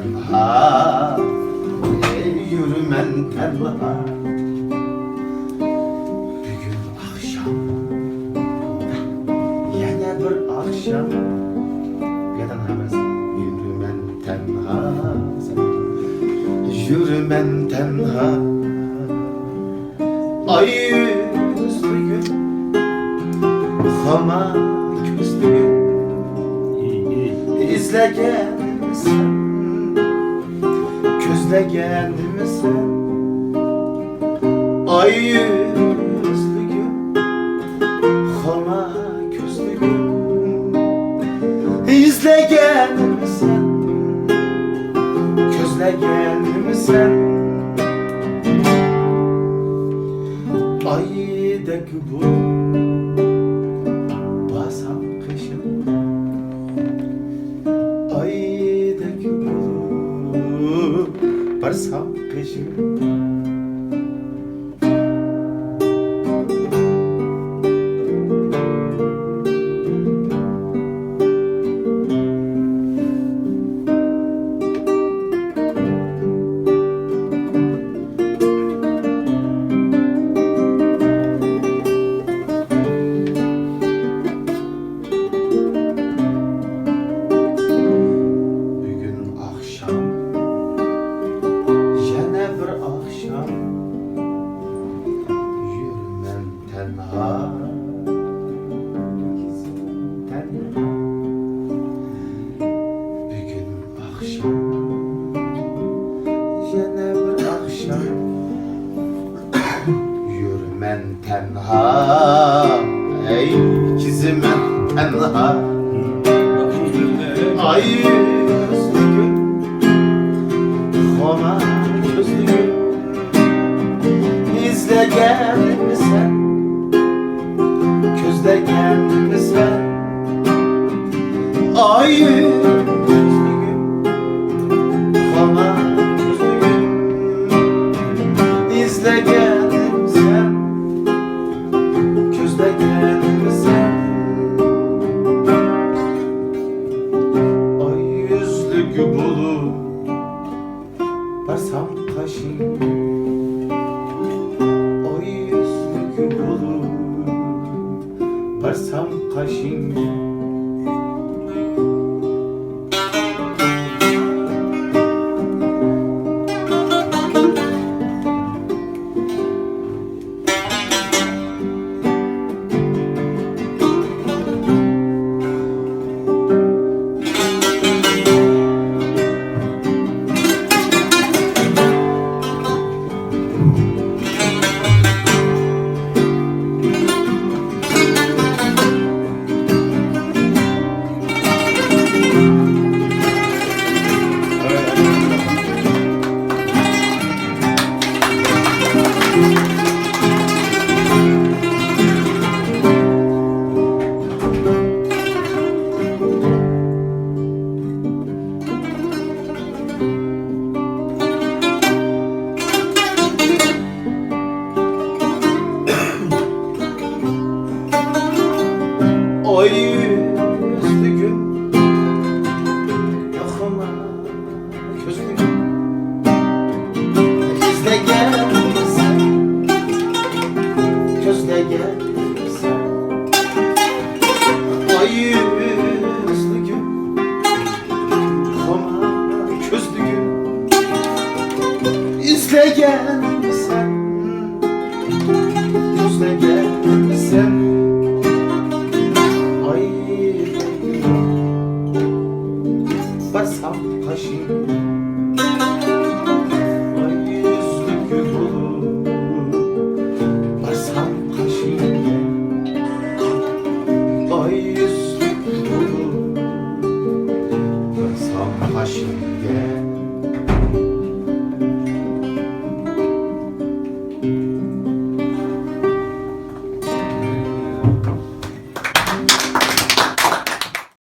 tenha, yürümen tenha. Bugün akşam, yine bir akşam. Neden hemen yürümen tenha, yürümen tenha. Ay yüzlü gün, hama gözlü gün. İzlegendim sen, közlegendim sen. Ay yüzlü gün, hama gözlü gün. İzlegendim sen, közlegendim sen. Aydaki bu basam kışım, aydaki bu basam kışım. Tenha, tenha. Bugün akşam, yine bir akşam. Yürümen tenha, ey kizimen tenha. Ay yüzlü gün, homa gözlü gün. İzlegendim sen, közlegendim sen. Ay yüzlü gün, homa gözlü gün. İzlegendim sen, közlegendim sen. Ay yüzlü gün bulup barsam kaşın. Barsam kaşın. Ay yüzlü gün, yakama gözlü gün. İzlegendim sen, közlegendim sen. Ay yüzlü gün, yakama gözlü gün. İzlegendim sen, közlegendim sen. Barsam kaşın, ay yüzlü gün olur. Barsam kaşın, ay yüzlü